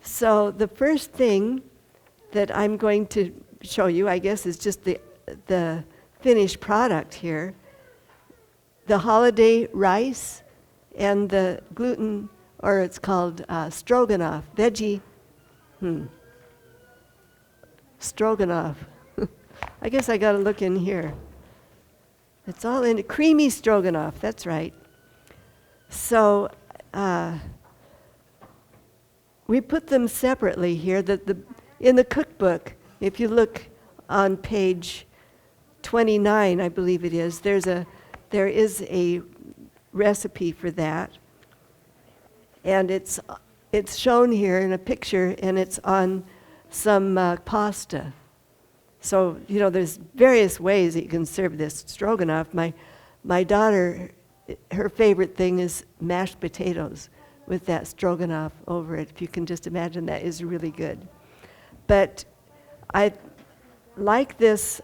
So the first thing that I'm going to show you, I guess, is just the finished product here. The holiday rice and the gluten, or it's called stroganoff, veggie, stroganoff. I guess I gotta look in here. It's all in creamy stroganoff, that's right. So we put them separately here. In the cookbook, if you look on page 29, I believe it is, there is a recipe for that. And it's shown here in a picture, and it's on some pasta. So, there's various ways that you can serve this stroganoff. My daughter, her favorite thing is mashed potatoes with that stroganoff over it. If you can just imagine, that is really good. But I like this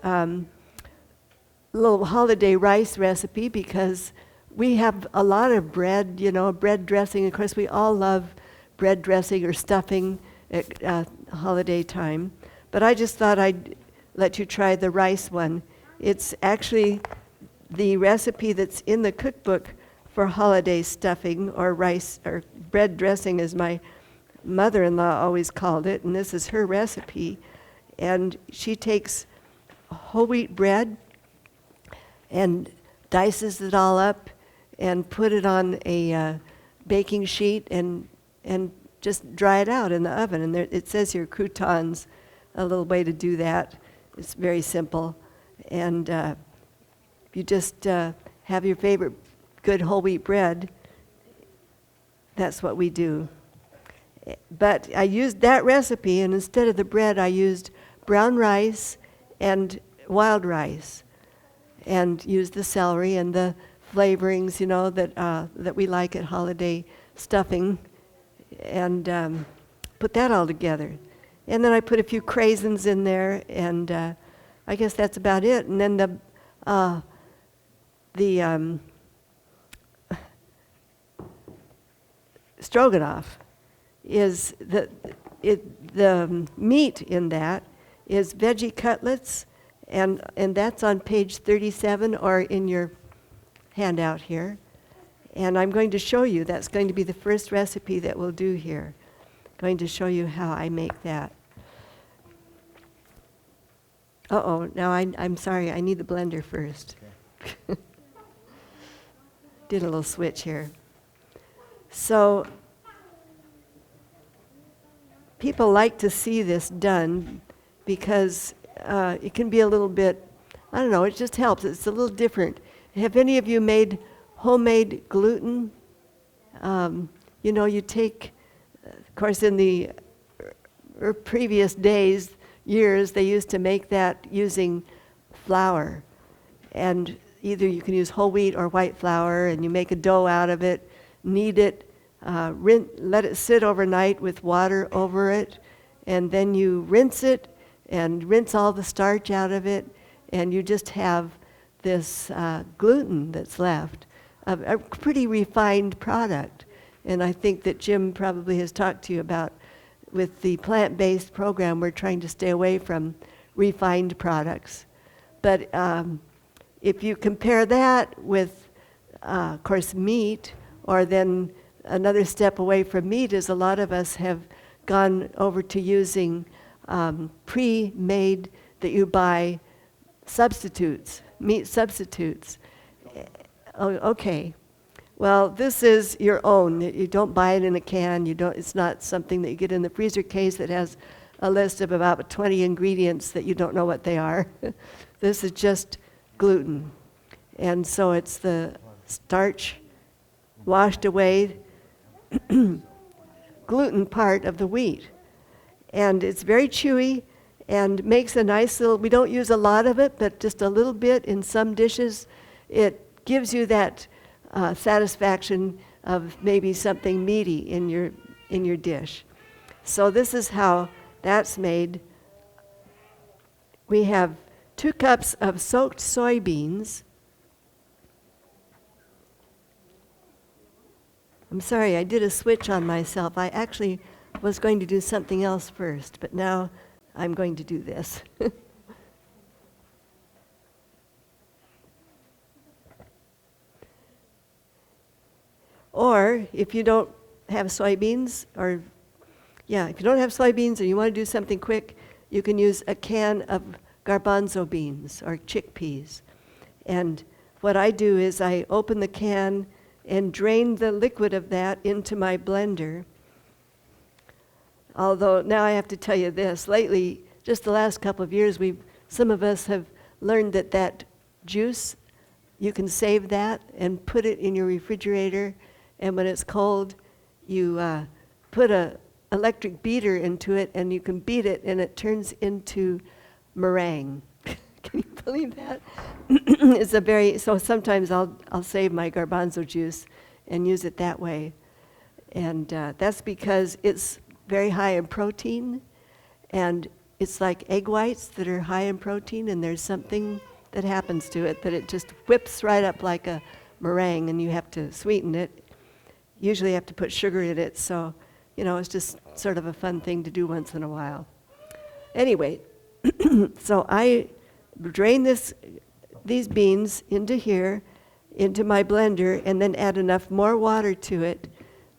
little holiday rice recipe because we have a lot of bread, bread dressing. Of course, we all love bread dressing or stuffing at holiday time. But I just thought I'd let you try the rice one. It's actually the recipe that's in the cookbook for holiday stuffing or rice or bread dressing, as my mother-in-law always called it, and this is her recipe. And she takes whole wheat bread and dices it all up and put it on a baking sheet and just dry it out in the oven. And it says here croutons, a little way to do that. It's very simple. And you just have your favorite good whole wheat bread. That's what we do. But I used that recipe, and instead of the bread, I used brown rice and wild rice, and used the celery and the flavorings, that we like at holiday stuffing, and put that all together. And then I put a few craisins in there, and I guess that's about it. And then the stroganoff is the meat in that is veggie cutlets, and that's on page 37 or in your handout here. And I'm going to show you, that's going to be the first recipe that we'll do here. Going to show you how I make that. Now I'm sorry, I need the blender first. Okay. Did a little switch here. So people like to see this done because it can be a little bit, I don't know, it just helps. It's a little different. Have any of you made homemade gluten? You take, of course, in the previous years, they used to make that using flour. And either you can use whole wheat or white flour, and you make a dough out of it, knead it, let it sit overnight with water over it, and then you rinse it and rinse all the starch out of it, and you just have this gluten that's left, a pretty refined product. And I think that Jim probably has talked to you about, with the plant-based program, we're trying to stay away from refined products. But if you compare that with, of course, meat, or then another step away from meat is a lot of us have gone over to using pre-made, that you buy substitutes, meat substitutes. Okay. Well, this is your own. You don't buy it in a can. It's not something that you get in the freezer case that has a list of about 20 ingredients that you don't know what they are. This is just gluten. And so it's the starch washed away gluten part of the wheat. And it's very chewy and makes a nice little, we don't use a lot of it, but just a little bit in some dishes. It gives you that satisfaction of maybe something meaty in your dish. So this is how that's made. We have 2 cups of soaked soybeans, I'm sorry, I did a switch on myself. I actually was going to do something else first, but now I'm going to do this. Or if you don't have soybeans, if you don't have soybeans and you want to do something quick, you can use a can of garbanzo beans or chickpeas. And what I do is I open the can and drain the liquid of that into my blender. Although now I have to tell you this, lately, just the last couple of years, some of us have learned that juice, you can save that and put it in your refrigerator, and when it's cold, you put a electric beater into it, and you can beat it, and it turns into meringue. Can you believe that? So sometimes I'll save my garbanzo juice and use it that way. And that's because it's very high in protein, and it's like egg whites that are high in protein, and there's something that happens to it that it just whips right up like a meringue, and you have to sweeten it. Usually you have to put sugar in it, so it's just sort of a fun thing to do once in a while. Anyway, so I drain these beans into here, into my blender, and then add enough more water to it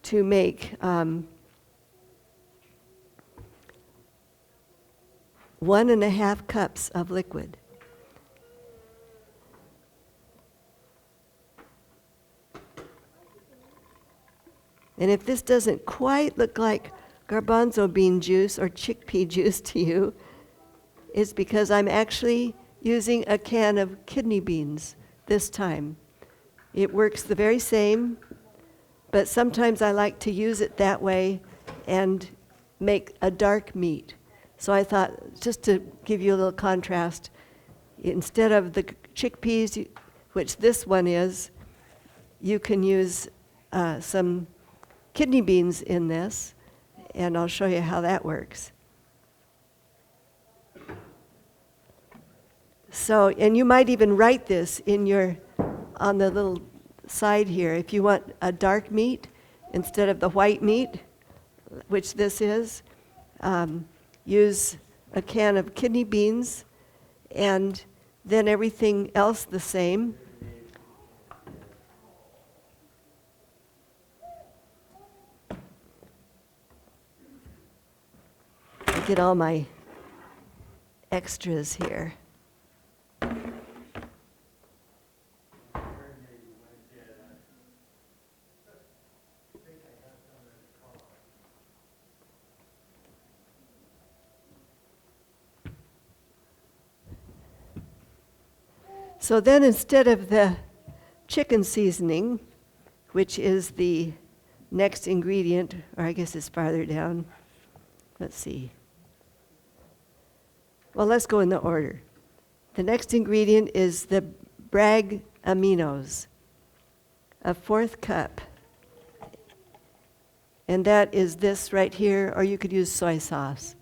to make 1.5 cups of liquid. And if this doesn't quite look like garbanzo bean juice or chickpea juice to you, it's because I'm actually using a can of kidney beans this time. It works the very same, but sometimes I like to use it that way and make a dark meat. So I thought, just to give you a little contrast, instead of the chickpeas, which this one is, you can use some kidney beans in this, and I'll show you how that works. So, and you might even write this on the little side here. If you want a dark meat instead of the white meat, which this is, use a can of kidney beans, and then everything else the same. Get all my extras here. So then instead of the chicken seasoning, which is the next ingredient, or I guess it's farther down, let's see. Well, let's go in the order. The next ingredient is the Bragg aminos, a 1/4 cup. And that is this right here, or you could use soy sauce.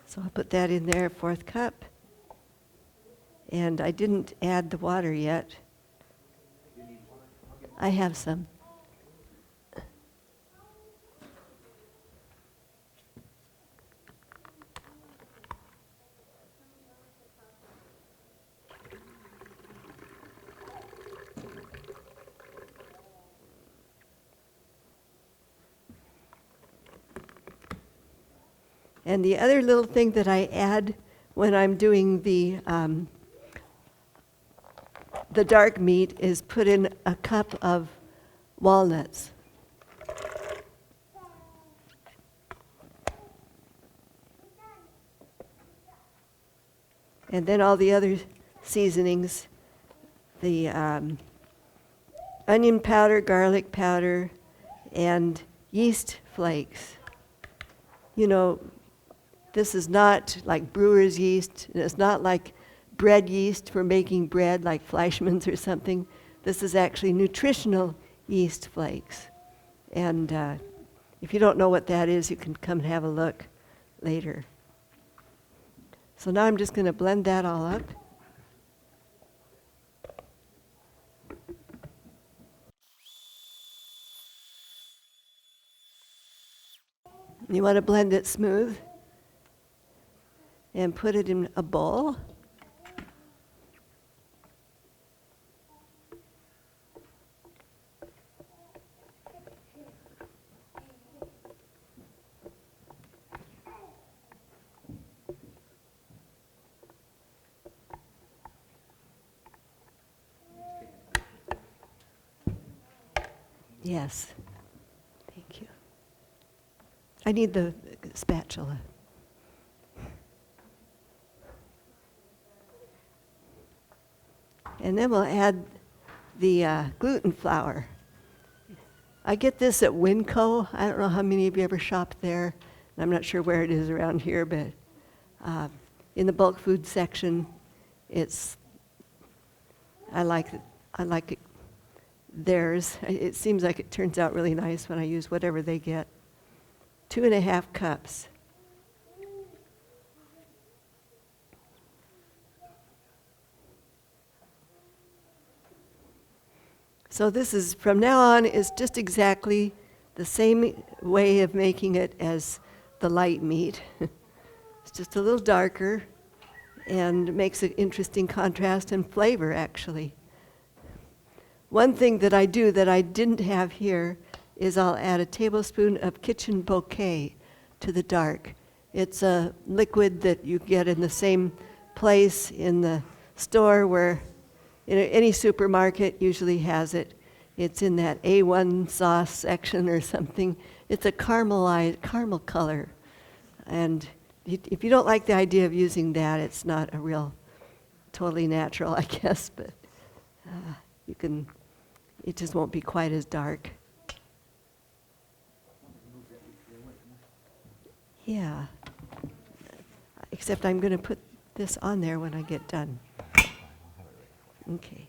So I'll put that in there, 1/4 cup. And I didn't add the water yet. I have some. And the other little thing that I add when I'm doing the dark meat is put in a cup of walnuts. And then all the other seasonings, the onion powder, garlic powder, and yeast flakes. This is not like brewer's yeast, and it's not like bread yeast for making bread like Fleischmann's or something. This is actually nutritional yeast flakes. And if you don't know what that is, you can come and have a look later. So now I'm just going to blend that all up. You want to blend it smooth and put it in a bowl. Yes. Thank you. I need the spatula. And then we'll add the gluten flour. I get this at Winco. I don't know how many of you ever shopped there. I'm not sure where it is around here, but in the bulk food section, I like it theirs. It seems like it turns out really nice when I use whatever they get. 2.5 cups. So this is, from now on, is just exactly the same way of making it as the light meat. It's just a little darker and makes an interesting contrast and flavor, actually. One thing that I do that I didn't have here is I'll add a tablespoon of kitchen bouquet to the dark. It's a liquid that you get in the same place in the store where any supermarket usually has it. It's in that A1 sauce section or something. It's a caramel color. And if you don't like the idea of using that, it's not a real, totally natural, I guess, but it just won't be quite as dark. Yeah. Except I'm going to put this on there when I get done. Okay.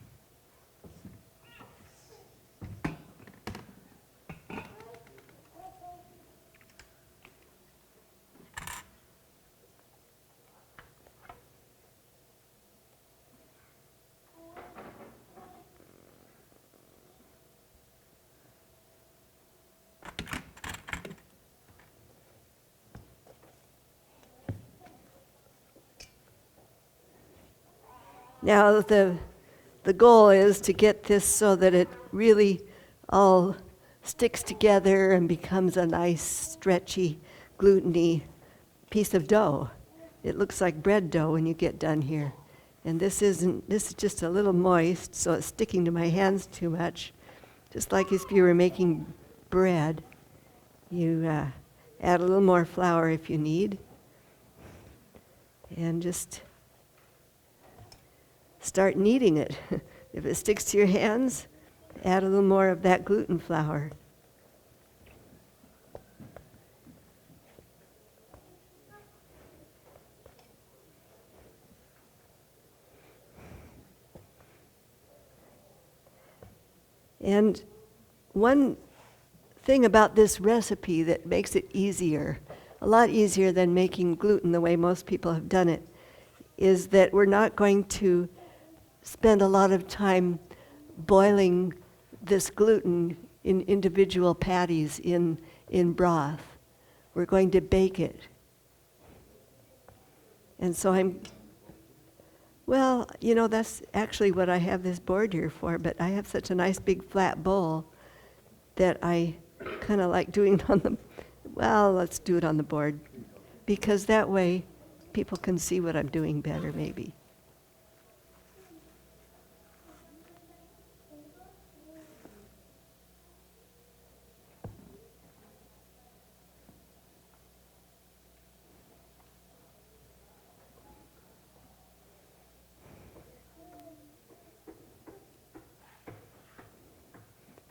Now the goal is to get this so that it really all sticks together and becomes a nice, stretchy, gluten-y piece of dough. It looks like bread dough when you get done here. And this is just a little moist, so it's sticking to my hands too much. Just like if you were making bread, you add a little more flour if you need. And just start kneading it. If it sticks to your hands, add a little more of that gluten flour. And one thing about this recipe that makes it easier, a lot easier than making gluten the way most people have done it, is that we're not going to spend a lot of time boiling this gluten in individual patties in broth. We're going to bake it. And so that's actually what I have this board here for, but I have such a nice big flat bowl that I kind of like doing let's do it on the board, because that way people can see what I'm doing better, maybe.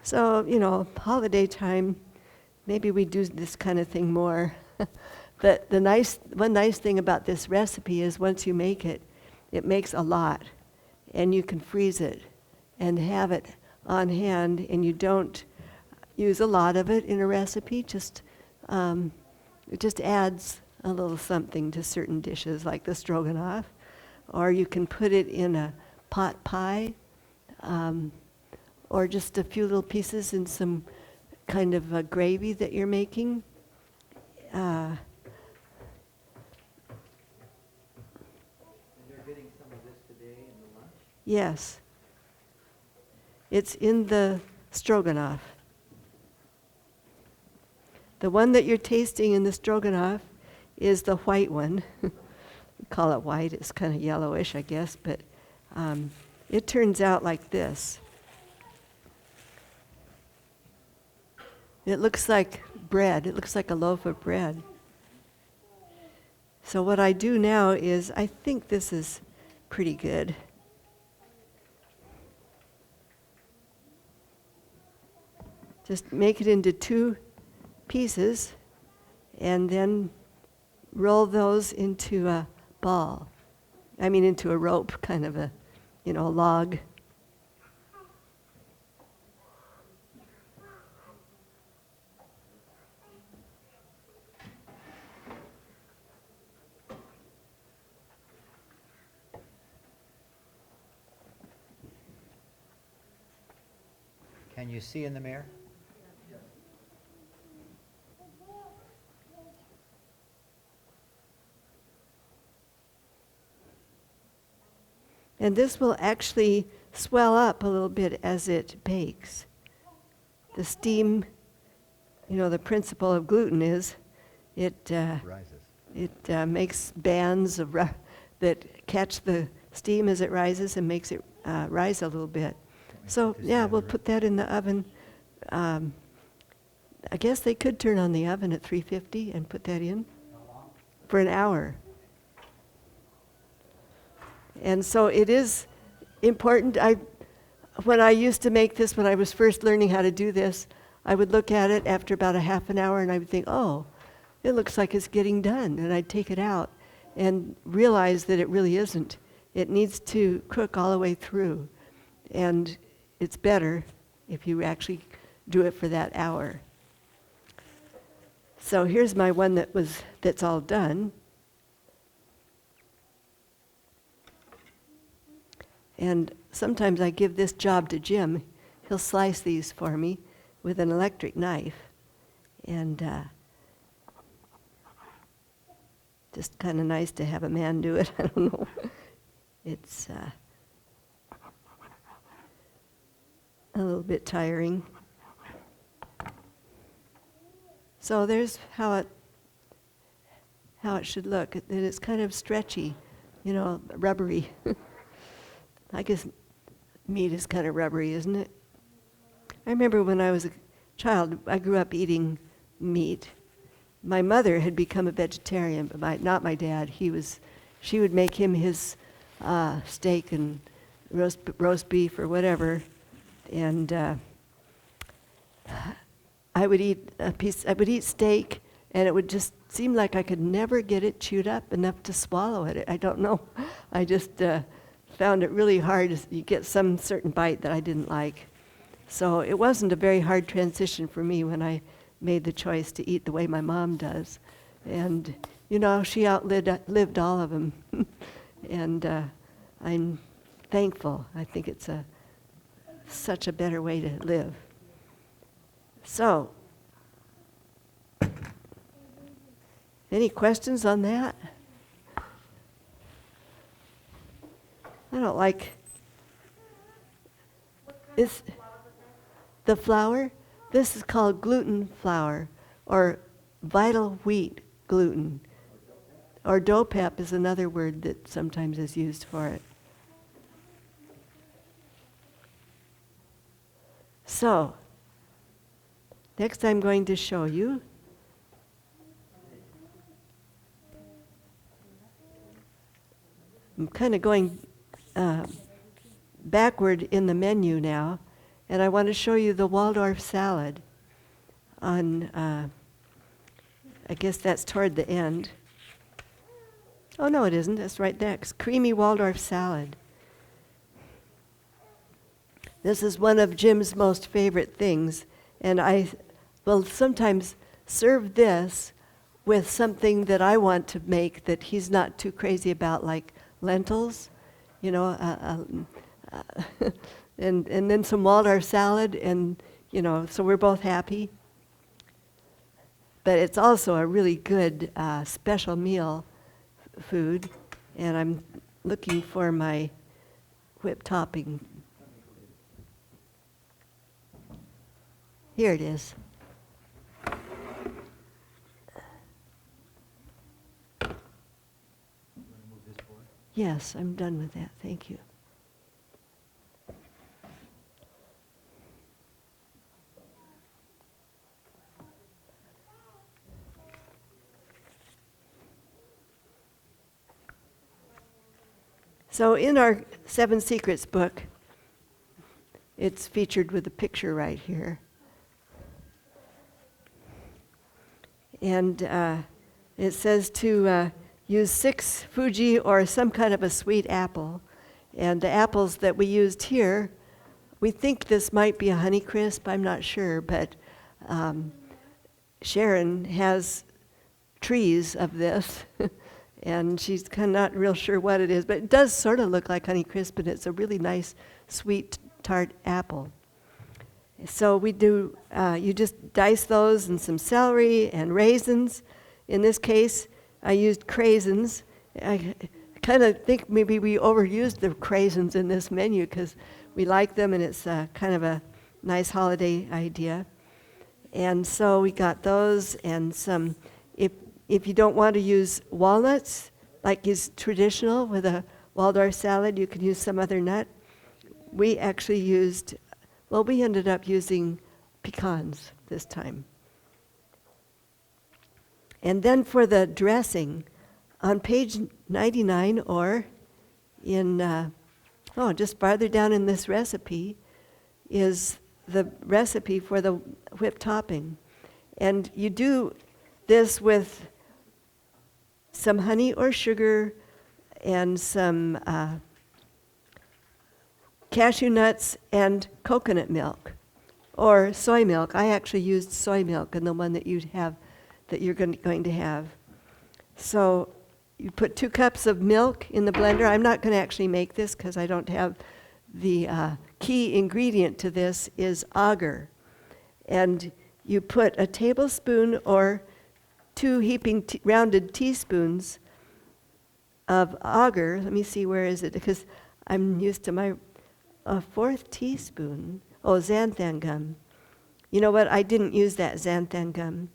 So, holiday time, maybe we do this kind of thing more. But one nice thing about this recipe is once you make it, it makes a lot. And you can freeze it and have it on hand, and you don't use a lot of it in a recipe, it just adds a little something to certain dishes like the stroganoff, or you can put it in a pot pie, or just a few little pieces in some kind of a gravy that you're making. And you're getting some of this today in the lunch? Yes. It's in the stroganoff. The one that you're tasting in the stroganoff is the white one. We call it white. It's kind of yellowish, I guess, but it turns out like this. It looks like bread. It looks like a loaf of bread. So what I do now is, I think this is pretty good. Just make it into 2 pieces and then roll those into a ball. I mean into a rope, kind of a, a log. Can you see in the mirror? And this will actually swell up a little bit as it bakes. The steam, the principle of gluten is it Rises. it makes bands of that catch the steam as it rises and makes it rise a little bit. So yeah, we'll put that in the oven. I guess they could turn on the oven at 350 and put that in for an hour. And so it is important. When I used to make this, when I was first learning how to do this, I would look at it after about a half an hour and I would think, oh, it looks like it's getting done. And I'd take it out and realize that it really isn't. It needs to cook all the way through. And it's better if you actually do it for that hour. So here's my one that's all done. And sometimes I give this job to Jim. He'll slice these for me with an electric knife. And just kind of nice to have a man do it. I don't know. It's a little bit tiring. So there's how it should look. And it's kind of stretchy, rubbery. I guess meat is kind of rubbery, isn't it? I remember when I was a child, I grew up eating meat. My mother had become a vegetarian, but not my dad. She would make him his steak and roast beef or whatever, and I would eat steak, and it would just seem like I could never get it chewed up enough to swallow it. I don't know. I just found it really hard. You get some certain bite that I didn't like. So it wasn't a very hard transition for me when I made the choice to eat the way my mom does. And, she outlived all of them. And I'm thankful. I think it's such a better way to live. So, any questions on that? I don't like this. The flour, this is called gluten flour, or vital wheat gluten, or dough-pep is another word that sometimes is used for it. So, next I'm going to show you I'm kind of going backward in the menu now, and I want to show you the Waldorf salad on, I guess that's toward the end. Oh, no, it isn't. That's right next. Creamy Waldorf salad. This is one of Jim's most favorite things, and I will sometimes serve this with something that I want to make that he's not too crazy about, like lentils, and then some Waldorf salad, and so we're both happy. But it's also a really good special meal food, and I'm looking for my whipped topping. Here it is. Yes, I'm done with that. Thank you. So in our Seven Secrets book, it's featured with a picture right here. And it says to use 6 Fuji or some kind of a sweet apple. And the apples that we used here, we think this might be a Honeycrisp, I'm not sure, but Sharon has trees of this, and she's kind of not real sure what it is, but it does sort of look like Honeycrisp, and it's a really nice, sweet, tart apple. So we do, you just dice those and some celery and raisins. In this case, I used craisins. I kind of think maybe we overused the craisins in this menu because we like them, and it's kind of a nice holiday idea. And so we got those and some, if you don't want to use walnuts, like is traditional with a Waldorf salad, you can use some other nut. We actually used, we ended up using pecans this time. And then for the dressing, on page 99 or in, just farther down in this recipe is the recipe for the whipped topping. And you do this with some honey or sugar and some cashew nuts and coconut milk or soy milk. I actually used soy milk in the one that you're going to have. So you put 2 cups of milk in the blender. I'm not going to actually make this because I don't have the key ingredient to this is agar. And you put a tablespoon or 2 heaping rounded teaspoons of agar. Let me see, where is it? Because I'm used to my 4th teaspoon. Oh, xanthan gum. You know what? I didn't use that xanthan gum.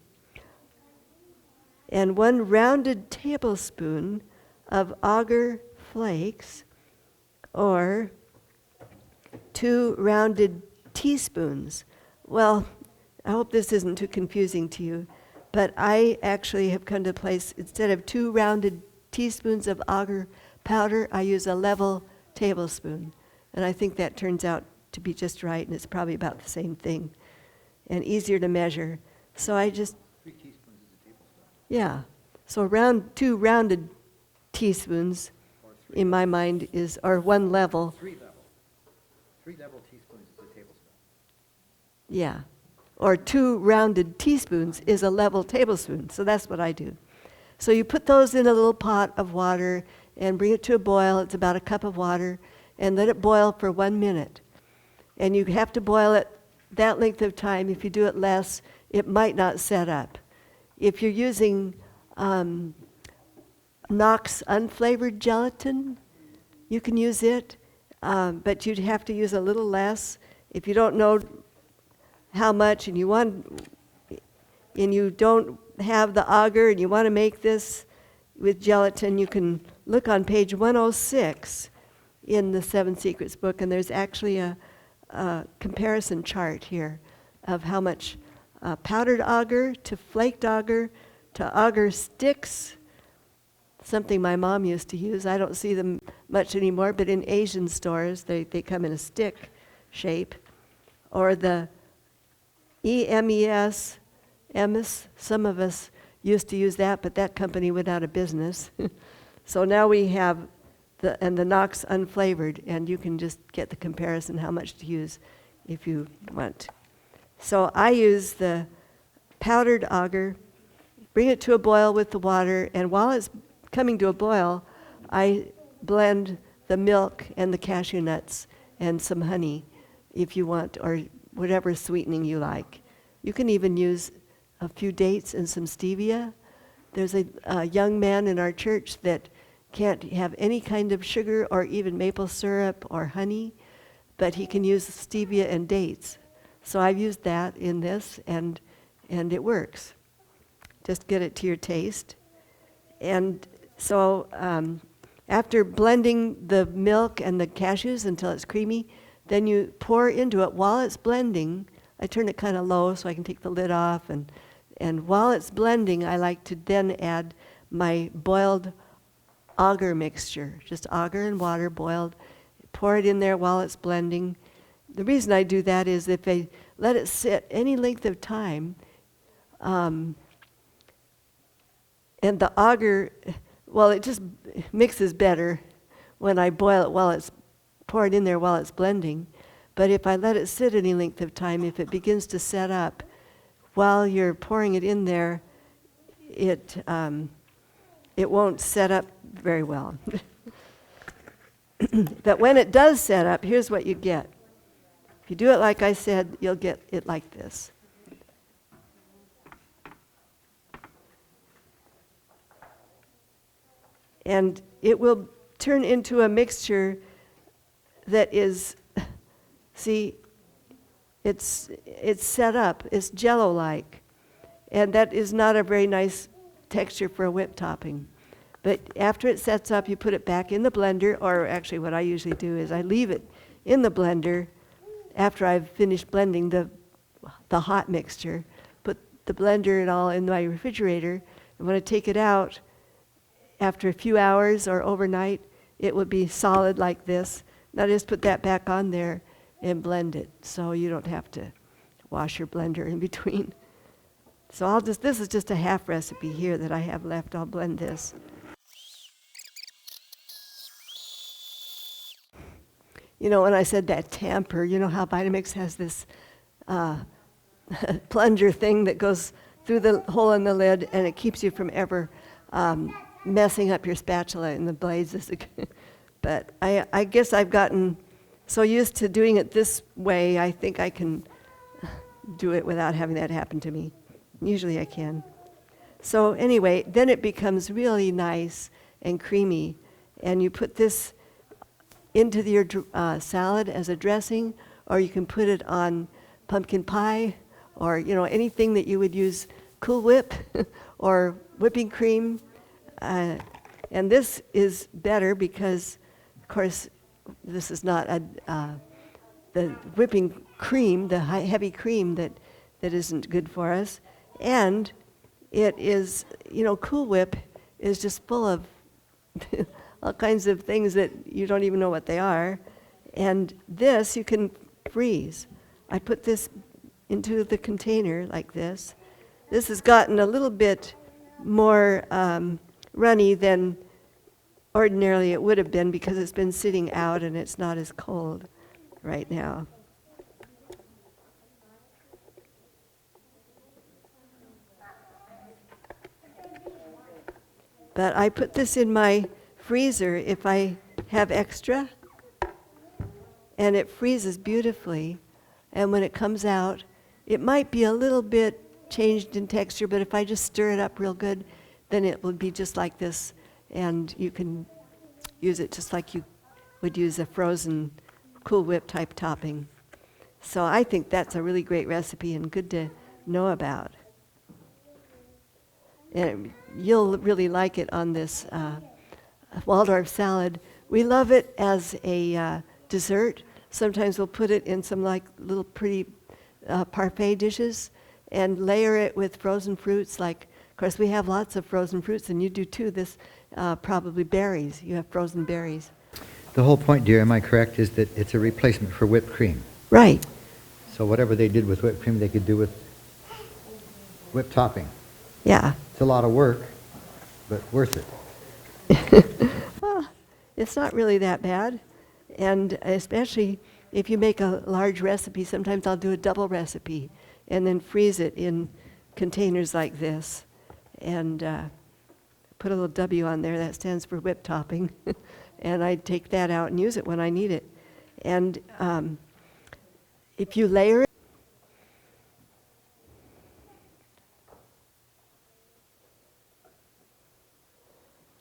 And 1 rounded tablespoon of agar flakes, or 2 rounded teaspoons. Well, I hope this isn't too confusing to you, but I actually have come to a place, instead of 2 rounded teaspoons of agar powder, I use a level tablespoon. And I think that turns out to be just right, and it's probably about the same thing and easier to measure. So I just 3 teaspoons is a tablespoon. Yeah. So 2 rounded teaspoons, in my mind, or 1 level. 3 level. 3 level teaspoons is a tablespoon. Yeah. Or 2 rounded teaspoons is a level tablespoon. So that's what I do. So you put those in a little pot of water and bring it to a boil. It's about a cup of water, and let it boil for 1 minute. And you have to boil it that length of time. If you do it less, it might not set up. If you're using Knox unflavored gelatin, you can use it, but you'd have to use a little less. If you don't know how much and you don't have the agar and you want to make this with gelatin, you can look on page 106 in the Seven Secrets book, and there's actually a comparison chart here of how much powdered agar to flaked agar to agar sticks, something my mom used to use. I don't see them much anymore, but in Asian stores, they come in a stick shape. Or the EMES, some of us used to use that, but that company went out of business. So now we have the Knox unflavored, and you can just get the comparison how much to use if you want. So I use the powdered agar, bring it to a boil with the water, and while it's coming to a boil, I blend the milk and the cashew nuts and some honey if you want, or whatever sweetening you like. You can even use a few dates and some stevia. There's a young man in our church that can't have any kind of sugar or even maple syrup or honey, but he can use stevia and dates. So I've used that in this, and it works. Just get it to your taste. And so after blending the milk and the cashews until it's creamy, then you pour into it while it's blending. I turn it kind of low so I can take the lid off, and while it's blending, I like to then add my boiled agar mixture, just agar and water boiled. Pour it in there while it's blending. The reason I do that is if I let it sit any length of time, and the agar, well, it just mixes better when I boil it while it's poured in there while it's blending. But if I let it sit any length of time, if it begins to set up while you're pouring it in there, it won't set up very well. But when it does set up, here's what you get. If you do it like I said, you'll get it like this. And it will turn into a mixture that is, see, it's set up, it's jello-like. And that is not a very nice texture for a whip topping. But after it sets up, you put it back in the blender, or actually what I usually do is I leave it in the blender after I've finished blending the hot mixture, put the blender and all in my refrigerator, and when I take it out, after a few hours or overnight, it would be solid like this. Now just put that back on there and blend it, so you don't have to wash your blender in between. So this is just a half recipe here that I have left. I'll blend this. You know, when I said that tamper, you know how Vitamix has this plunger thing that goes through the hole in the lid, and it keeps you from ever messing up your spatula and the blades. But I guess I've gotten so used to doing it this way, I think I can do it without having that happen to me. Usually I can. So anyway, then it becomes really nice and creamy, and you put this into your salad as a dressing, or you can put it on pumpkin pie, or anything that you would use Cool Whip or whipping cream. And this is better because, of course, this is not the whipping cream, the heavy cream that isn't good for us. And it is, Cool Whip is just full of all kinds of things that you don't even know what they are. And this you can freeze. I put this into the container like this. This has gotten a little bit more runny than ordinarily it would have been because it's been sitting out and it's not as cold right now. But I put this in my freezer if I have extra, and it freezes beautifully. And when it comes out, it might be a little bit changed in texture, but if I just stir it up real good, then it will be just like this, and you can use it just like you would use a frozen Cool Whip type topping. So I think that's a really great recipe and good to know about. And you'll really like it on this Waldorf salad. We love it as a dessert. Sometimes we'll put it in some little pretty parfait dishes and layer it with frozen fruits. Of course, we have lots of frozen fruits, and you do too. This probably berries. You have frozen berries. The whole point, dear, am I correct, is that it's a replacement for whipped cream. Right. So whatever they did with whipped cream, they could do with whipped topping. Yeah. It's a lot of work, but worth it. Well, it's not really that bad. And especially if you make a large recipe, sometimes I'll do a double recipe and then freeze it in containers like this. and put a little W on there. That stands for whip topping. And I take that out and use it when I need it. And if you layer it,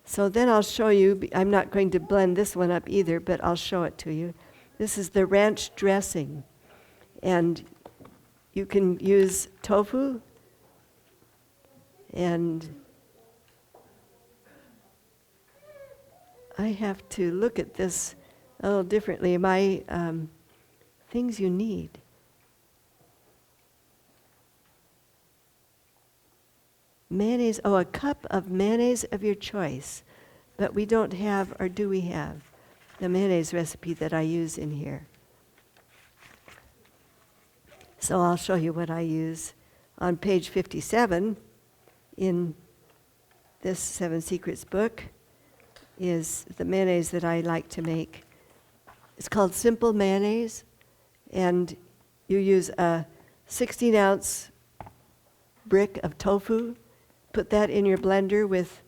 so then I'll show you, I'm not going to blend this one up either, but I'll show it to you. This is the ranch dressing. And you can use tofu and I have to look at this a little differently. My things you need. Mayonnaise, a cup of mayonnaise of your choice. But we don't have, or do we have, the mayonnaise recipe that I use in here. So I'll show you what I use. On page 57 in this 7 Secrets book is the mayonnaise that I like to make. It's called simple mayonnaise, and you use a 16-ounce brick of tofu. Put that in your blender with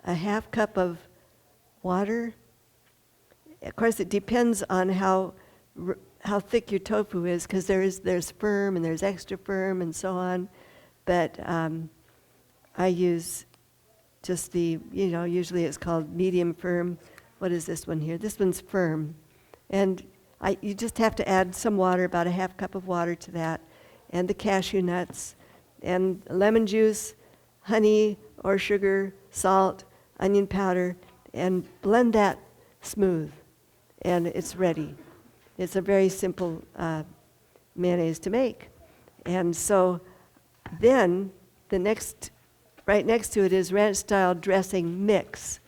a half cup of water. Of course, it depends on how thick your tofu is, because there's firm and there's extra firm and so on. But I use just the, usually it's called medium firm. What is this one here? This one's firm. And you just have to add some water, about a half cup of water to that, and the cashew nuts, and lemon juice, honey or sugar, salt, onion powder, and blend that smooth. And it's ready. It's a very simple mayonnaise to make. And so then right next to it is ranch-style dressing mix,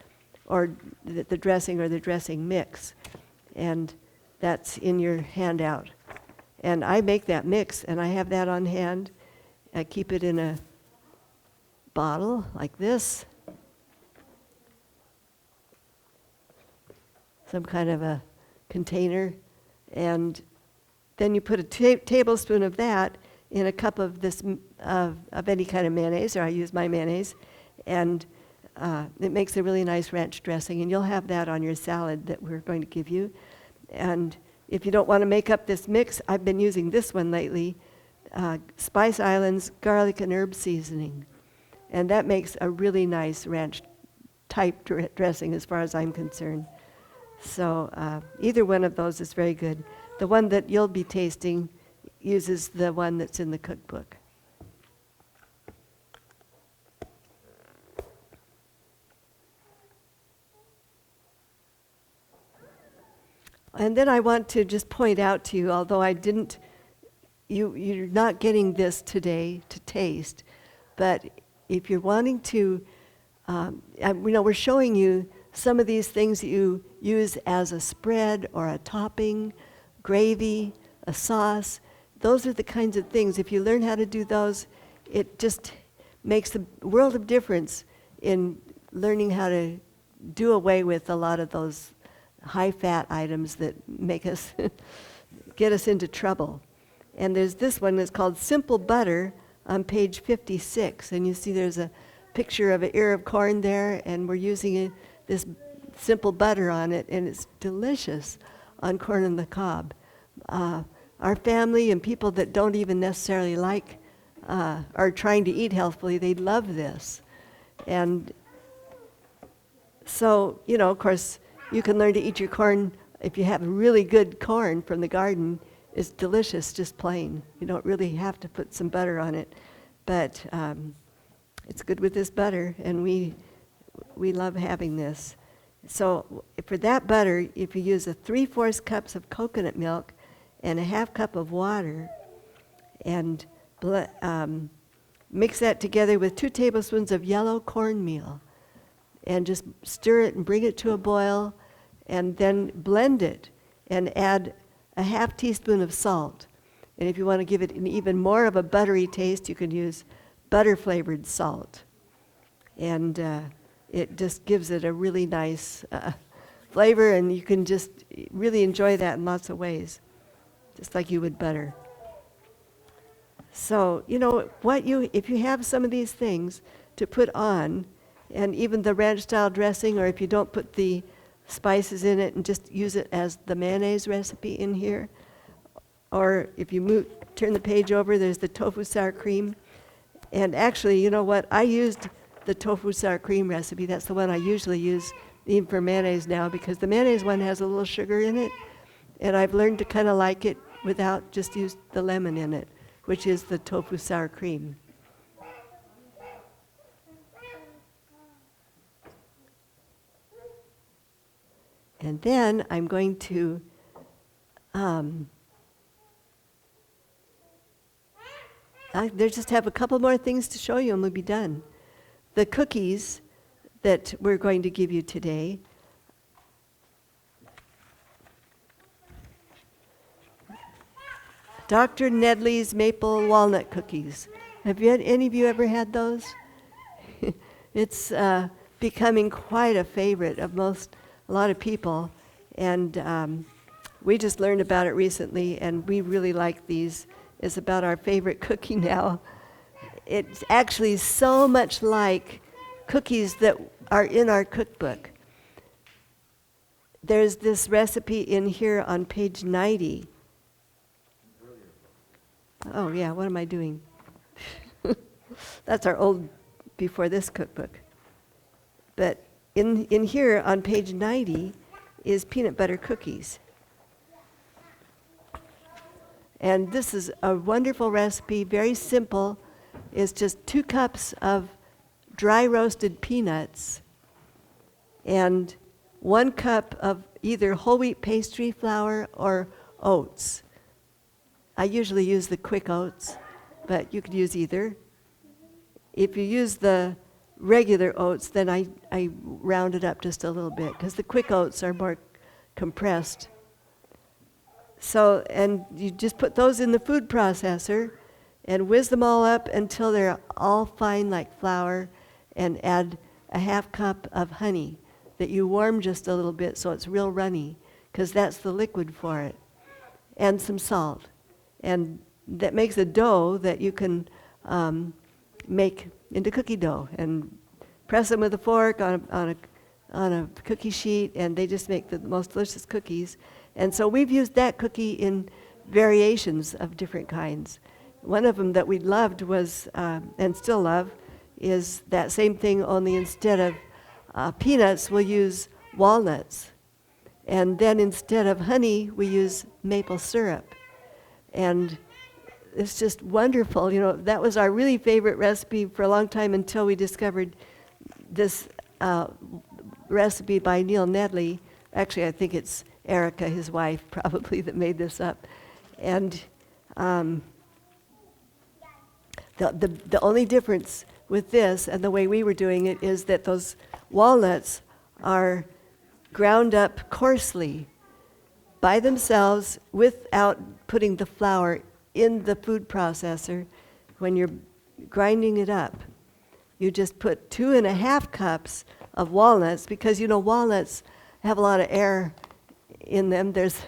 or the dressing or the dressing mix. And that's in your handout. And I make that mix, and I have that on hand. I keep it in a bottle like this, some kind of a container, and then you put a tablespoon of that in a cup of this of any kind of mayonnaise, or I use my mayonnaise, and it makes a really nice ranch dressing, and you'll have that on your salad that we're going to give you. And if you don't want to make up this mix, I've been using this one lately, Spice Islands garlic and herb seasoning, and that makes a really nice ranch type dressing as far as I'm concerned. So either one of those is very good. The one that you'll be tasting uses the one that's in the cookbook. And then I want to just point out to you, although you're not getting this today to taste, but if you're wanting to, we're showing you some of these things that you use as a spread or a topping, gravy, a sauce. Those are the kinds of things, if you learn how to do those, it just makes a world of difference in learning how to do away with a lot of those high-fat items that make us get us into trouble. And there's this one that's called Simple Butter on page 56, and you see there's a picture of an ear of corn there, and we're using this simple butter on it, and it's delicious on corn on the cob. Our family and people that don't even necessarily are trying to eat healthfully, they love this. And so, of course, you can learn to eat your corn if you have really good corn from the garden. It's delicious, just plain. You don't really have to put some butter on it, but it's good with this butter, and we love having this. So for that butter, if you use 3/4 cups of coconut milk and a half cup of water, and mix that together with 2 tablespoons of yellow cornmeal, and just stir it and bring it to a boil, and then blend it and add a half teaspoon of salt. And if you want to give it an even more of a buttery taste, you can use butter-flavored salt. And it just gives it a really nice flavor, and you can just really enjoy that in lots of ways, just like you would butter. So, if you have some of these things to put on. And even the ranch style dressing, or if you don't put the spices in it and just use it as the mayonnaise recipe in here, or if you turn the page over, there's the tofu sour cream. And actually, you know what? I used the tofu sour cream recipe. That's the one I usually use even for mayonnaise now, because the mayonnaise one has a little sugar in it. And I've learned to kind of like it without just use the lemon in it, which is the tofu sour cream. And then I'm going to there's just have a couple more things to show you and we'll be done. The cookies that we're going to give you today, Dr. Nedley's maple walnut cookies. Have any of you ever had those? It's becoming quite a favorite of a lot of people, and we just learned about it recently, and we really like these. It's about our favorite cookie now. It's actually so much like cookies that are in our cookbook. There's this recipe in here on page 90. Oh yeah, what am I doing? That's our old, before this cookbook. But in here on page 90 is peanut butter cookies. And this is a wonderful recipe, very simple. It's just 2 cups of dry roasted peanuts and 1 cup of either whole wheat pastry flour or oats. I usually use the quick oats, but you could use either. If you use the regular oats, then I round it up just a little bit, because the quick oats are more compressed. So, and you just put those in the food processor and whiz them all up until they're all fine like flour, and add a 1/2 cup of honey that you warm just a little bit so it's real runny, because that's the liquid for it, and some salt. And that makes a dough that you can make into cookie dough, and press them with a fork on a cookie sheet, and they just make the most delicious cookies. And so we've used that cookie in variations of different kinds. One of them that we loved was, and still love, is that same thing, only instead of peanuts, we'll use walnuts. And then instead of honey, we use maple syrup. And it's just wonderful. You know, that was our really favorite recipe for a long time, until we discovered this recipe by Neil Nedley. Actually, I think it's Erica, his wife, probably, that made this up. And the only difference with this and the way we were doing it is that those walnuts are ground up coarsely by themselves without putting the flour in the food processor. When you're grinding it up, you just put 2.5 cups of walnuts, because you know walnuts have a lot of air in them. There's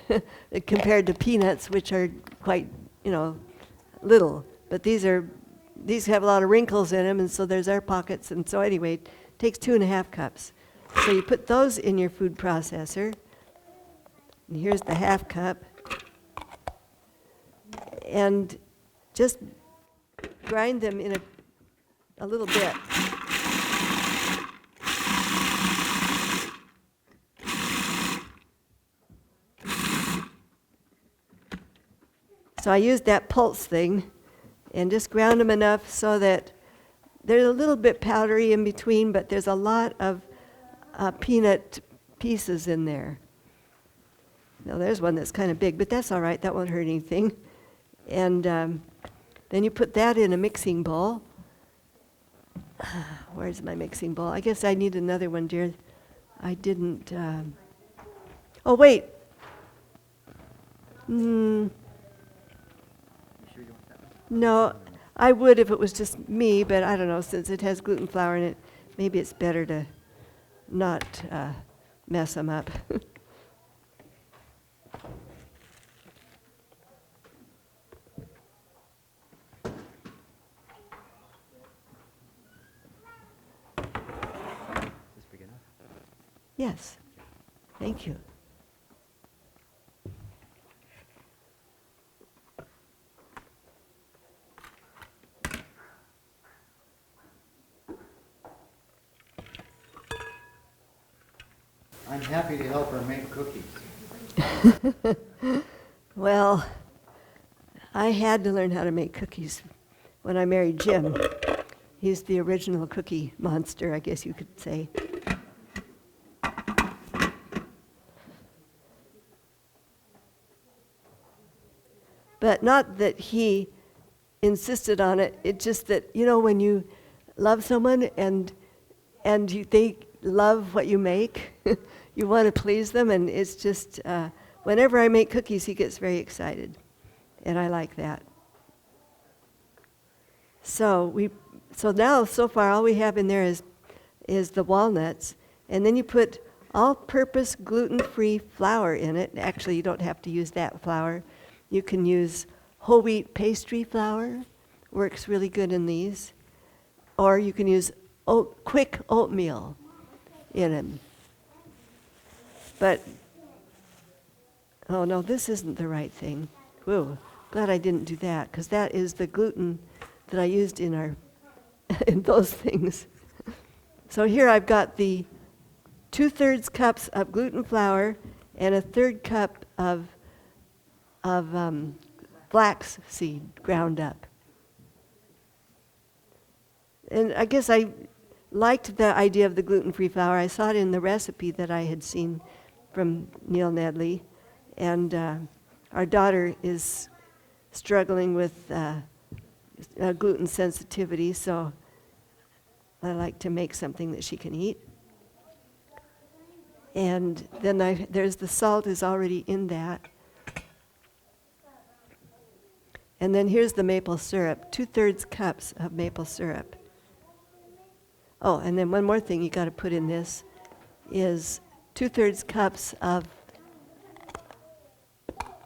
compared to peanuts, which are quite, little. But these have a lot of wrinkles in them, and so there's air pockets. And so anyway, it takes 2.5 cups. So you put those in your food processor. And here's the 1/2 cup. And just grind them in a little bit. So I used that pulse thing and just ground them enough so that they're a little bit powdery in between, but there's a lot of peanut pieces in there. Now there's one that's kind of big, but that's all right. That won't hurt anything. And then you put that in a mixing bowl. Where's my mixing bowl? I guess I need another one, dear. I didn't. Oh, wait. No, I would if it was just me, but I don't know, since it has gluten flour in it, maybe it's better to not mess them up. Yes. Thank you. I'm happy to help her make cookies. Well, I had to learn how to make cookies when I married Jim. He's the original cookie monster, I guess you could say. But not that he insisted on it. It's just that, you know, when you love someone and they love what you make, you want to please them, and it's just, whenever I make cookies, he gets very excited, and I like that. So now, so far, all we have in there is the walnuts, and then you put all-purpose gluten-free flour in it. Actually, you don't have to use that flour. You can use whole wheat pastry flour, works really good in these, or you can use quick oatmeal in them. But, oh no, this isn't the right thing. Whoa, glad I didn't do that, because that is the gluten that I used in in those things. So here I've got the 2/3 cups of gluten flour and 1/3 cup of flax seed ground up. And I guess I liked the idea of the gluten-free flour. I saw it in the recipe that I had seen from Neil Nedley, and our daughter is struggling with gluten sensitivity, so I like to make something that she can eat. And then there's the salt is already in that. And then here's the maple syrup, 2/3 cups of maple syrup. Oh, and then one more thing you got to put in this is 2/3 cups of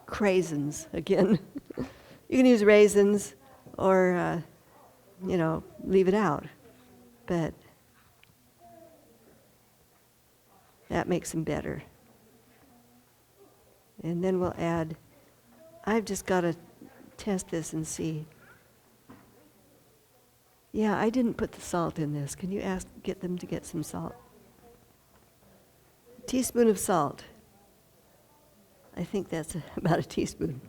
craisins again. You can use raisins or, leave it out. But that makes them better. And then we'll add, I've just got to test this and see. Yeah, I didn't put the salt in this. Can you get them to get some salt? A teaspoon of salt. I think that's about a teaspoon.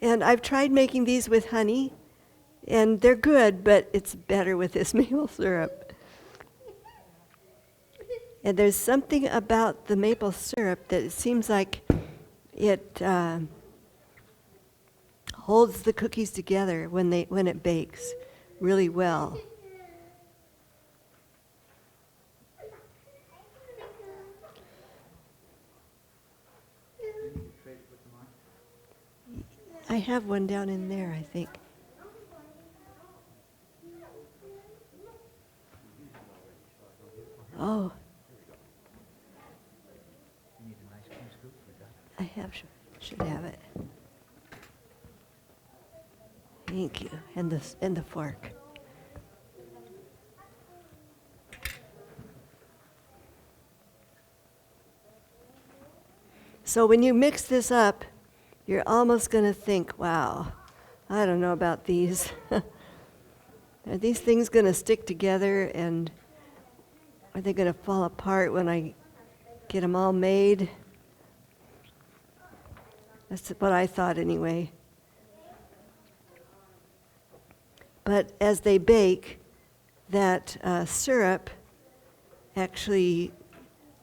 And I've tried making these with honey, and they're good, but it's better with this maple syrup. And there's something about the maple syrup that it seems like it holds the cookies together when it bakes really well. I have one down in there, I think. Oh. I should have it. Thank you. And the fork. So when you mix this up, you're almost going to think, wow, I don't know about these. Are these things going to stick together, and are they going to fall apart when I get them all made? That's what I thought anyway. But as they bake, that syrup actually,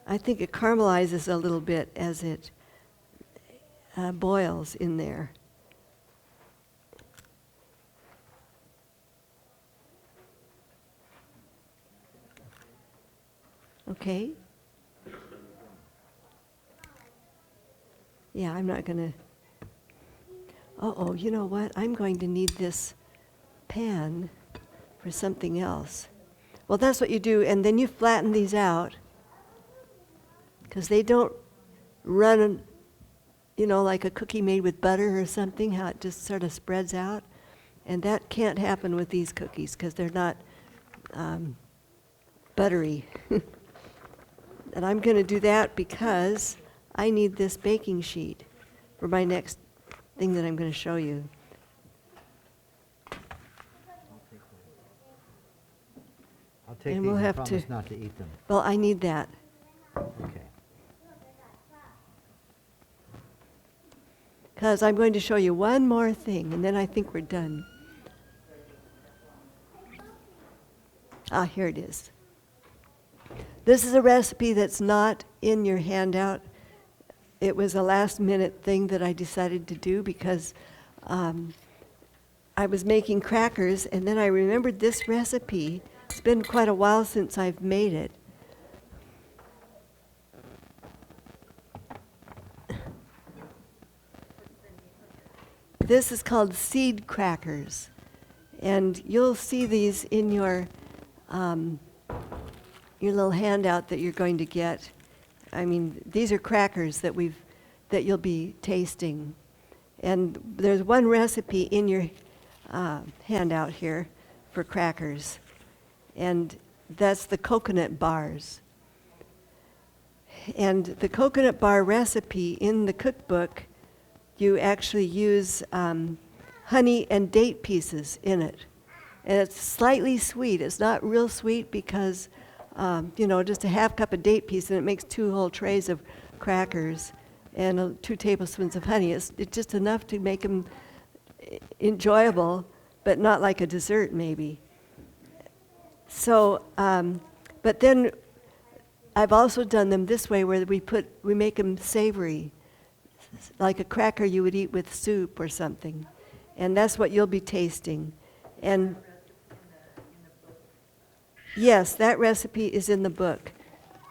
I think it caramelizes a little bit as it boils in there. Okay? Yeah, I'm not going to... Oh, you know what? I'm going to need this pan for something else. Well, that's what you do, and then you flatten these out, because they don't run, you know, like a cookie made with butter or something, how it just sort of spreads out. And that can't happen with these cookies because they're not buttery. And I'm going to do that because I need this baking sheet for my next thing that I'm going to show you. I'll take And these we'll and have promise to- not to eat them. Well, I need that Okay. because I'm going to show you one more thing, and then I think we're done. Ah, here it is. This is a recipe that's not in your handout. It was a last-minute thing that I decided to do because I was making crackers, and then I remembered this recipe. It's been quite a while since I've made it. This is called seed crackers, and you'll see these in your little handout that you're going to get. I mean, these are crackers that you'll be tasting, and there's one recipe in your handout here for crackers, and that's the coconut bars. And the coconut bar recipe in the cookbook, you actually use honey and date pieces in it. And it's slightly sweet. It's not real sweet because, just a half cup of date piece, and it makes 2 whole trays of crackers and 2 tablespoons of honey. It's just enough to make them enjoyable, but not like a dessert maybe. So, but then I've also done them this way where we make them savory, like a cracker you would eat with soup or something. And that's what you'll be tasting. And yes, that recipe is in the book,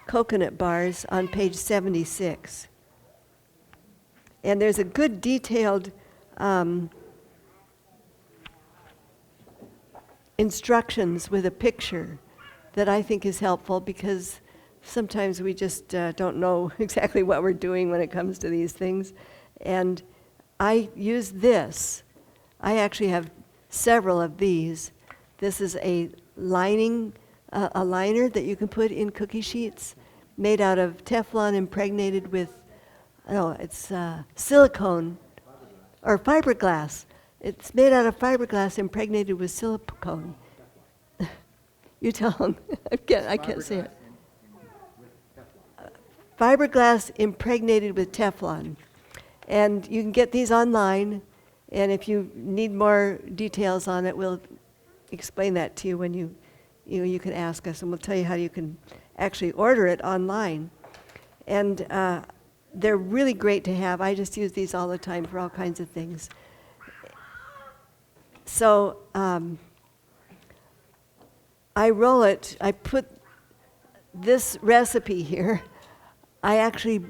Coconut Bars, on page 76. And there's a good detailed instructions with a picture that I think is helpful because sometimes we just don't know exactly what we're doing when it comes to these things. And I use this. I actually have several of these. This is a liner that you can put in cookie sheets made out of Teflon impregnated with, silicone or fiberglass. It's made out of fiberglass impregnated with silicone. You tell them. I can't say it. Fiberglass impregnated with Teflon. And you can get these online, and if you need more details on it, we'll explain that to you when you can ask us, and we'll tell you how you can actually order it online. And they're really great to have. I just use these all the time for all kinds of things. So I roll it. I put this recipe here. I actually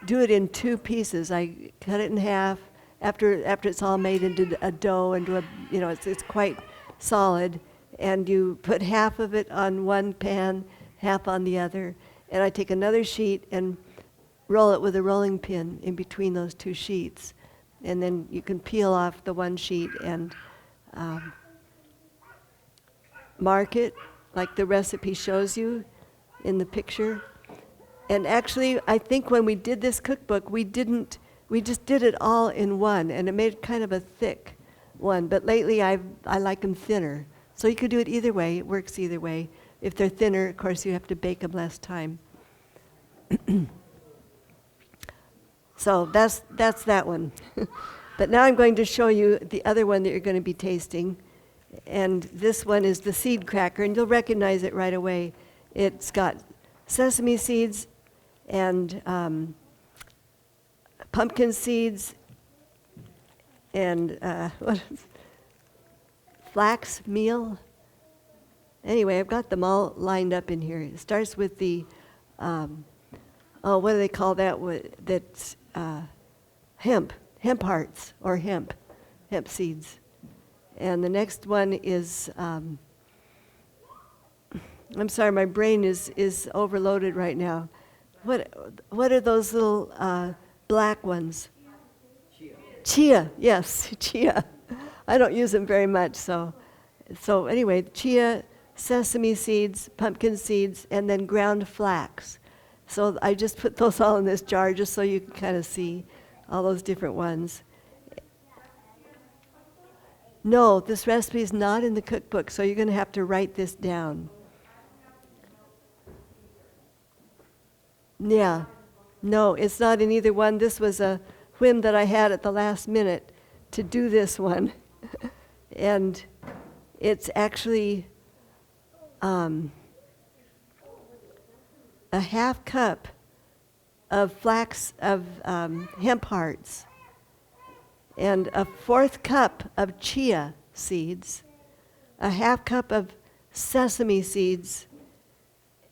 do it in 2 pieces. I cut it in half after it's all made into a dough, it's quite solid. And you put half of it on one pan, half on the other. And I take another sheet and roll it with a rolling pin in between those 2 sheets. And then you can peel off the one sheet and mark it like the recipe shows you in the picture. And actually, I think when we did this cookbook, we just did it all in one, and it made kind of a thick one. But lately, I like them thinner. So you could do it either way. It works either way. If they're thinner, of course, you have to bake them less time. So that's that one. But now I'm going to show you the other one that you're going to be tasting. And this one is the seed cracker, and you'll recognize it right away. It's got sesame seeds and pumpkin seeds and flax meal. Anyway, I've got them all lined up in here. It starts with the, what do they call that? That's hemp hearts or hemp seeds. And the next one is, I'm sorry, my brain is overloaded right now. what are those little black ones? Chia, yes, chia. I don't use them very much, so anyway, chia, sesame seeds, pumpkin seeds, and then ground flax. So I just put those all in this jar just so you can kind of see all those different ones. No, this recipe is not in the cookbook, so you're going to have to write this down. Yeah. No, it's not in either one. This was a whim that I had at the last minute to do this one. And it's actually a half cup of hemp hearts, and a fourth cup of chia seeds, a half cup of sesame seeds,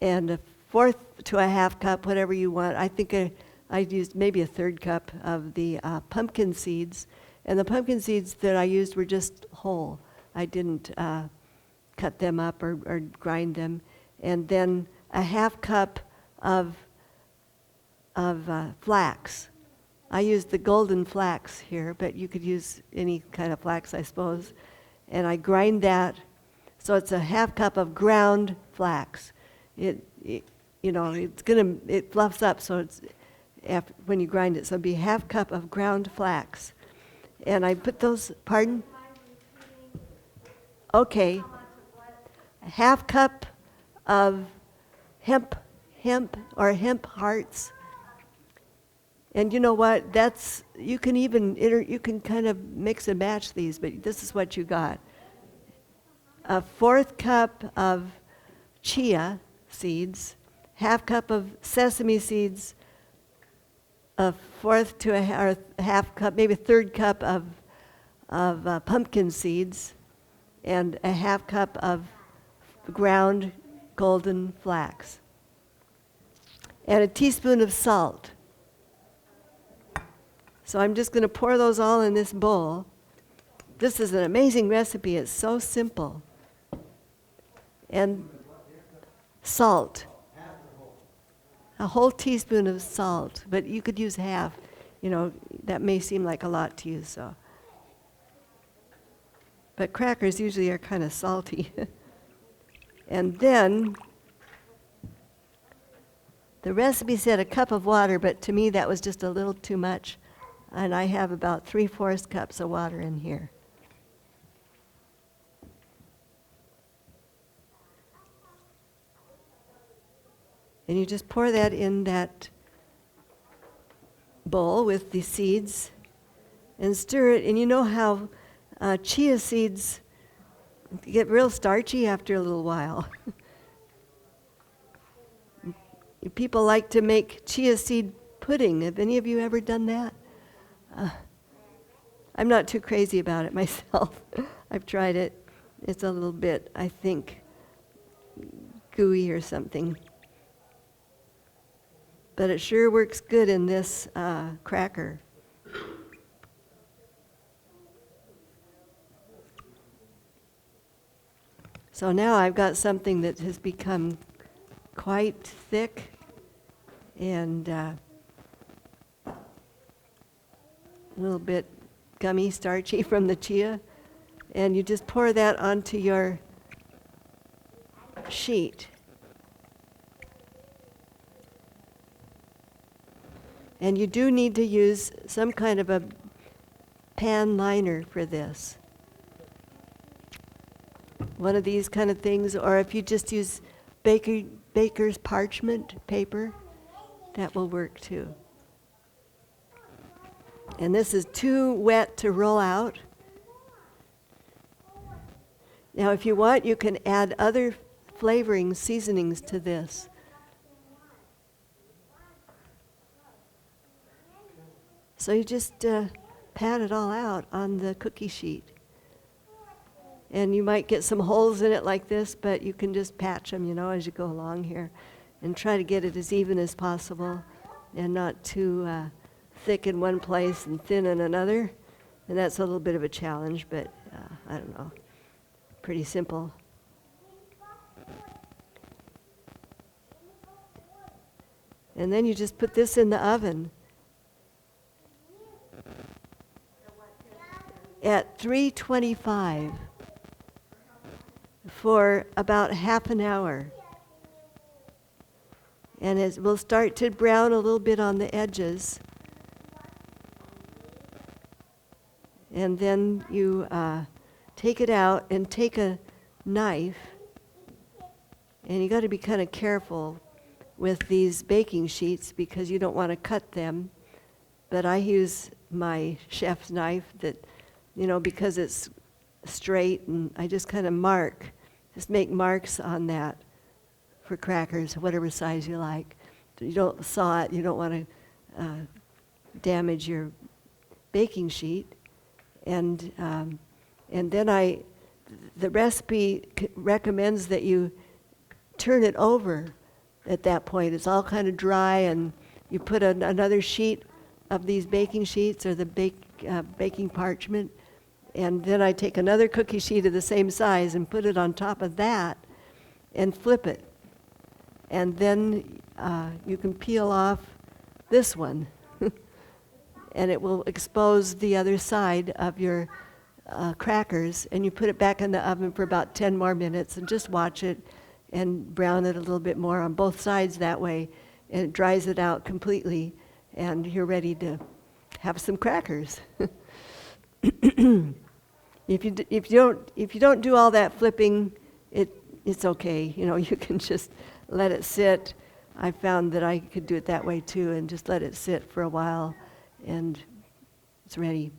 and a fourth to a half cup, whatever you want. I think I used maybe a third cup of the pumpkin seeds. And the pumpkin seeds that I used were just whole. I didn't cut them up or grind them. And then a half cup of flax. I used the golden flax here, but you could use any kind of flax, I suppose. And I grind that, so it's a half cup of ground flax. It fluffs up, so it's when you grind it. So it'd be a half cup of ground flax, and I put those. Pardon? Okay. A half cup of hemp hearts. And you know what? You can kind of mix and match these, but this is what you got. A fourth cup of chia seeds, half cup of sesame seeds, a fourth to a half cup, maybe a third cup of pumpkin seeds, and a half cup of ground golden flax, and a teaspoon of salt. So I'm just going to pour those all in this bowl. This is an amazing recipe. It's so simple. And salt. A whole teaspoon of salt, but you could use half. That may seem like a lot to you, so. But crackers usually are kind of salty. And then, the recipe said a cup of water, but to me that was just a little too much. And I have about 3/4 cups of water in here. And you just pour that in that bowl with the seeds and stir it. And you know how chia seeds get real starchy after a little while. People like to make chia seed pudding. Have any of you ever done that? I'm not too crazy about it myself. I've tried it. It's a little bit, I think, gooey or something. But it sure works good in this cracker. So now I've got something that has become quite thick and a little bit gummy, starchy from the chia. And you just pour that onto your sheet. And you do need to use some kind of a pan liner for this. One of these kind of things, or if you just use baker's parchment paper, that will work too. And this is too wet to roll out. Now if you want, you can add other flavoring seasonings to this. So you just pat it all out on the cookie sheet. And you might get some holes in it like this, but you can just patch them, as you go along here. And try to get it as even as possible and not too thick in one place and thin in another. And that's a little bit of a challenge, but I don't know, pretty simple. And then you just put this in the oven at 325 for about half an hour. And it will start to brown a little bit on the edges. And then you take it out and take a knife. And you got to be kind of careful with these baking sheets because you don't want to cut them. But I use my chef's knife that, because it's straight, and I just kind of just make marks on that for crackers, whatever size you like. You don't saw it, you don't want to damage your baking sheet. And then the recipe recommends that you turn it over at that point. It's all kind of dry, and you put another sheet of these baking sheets or the baking parchment, and then I take another cookie sheet of the same size and put it on top of that and flip it. And then you can peel off this one and it will expose the other side of your crackers, and you put it back in the oven for about 10 more minutes and just watch it and brown it a little bit more on both sides that way, and it dries it out completely, and you're ready to have some crackers. If you don't do all that flipping, it's okay. You can just let it sit. I found that I could do it that way too, and just let it sit for a while, and it's ready.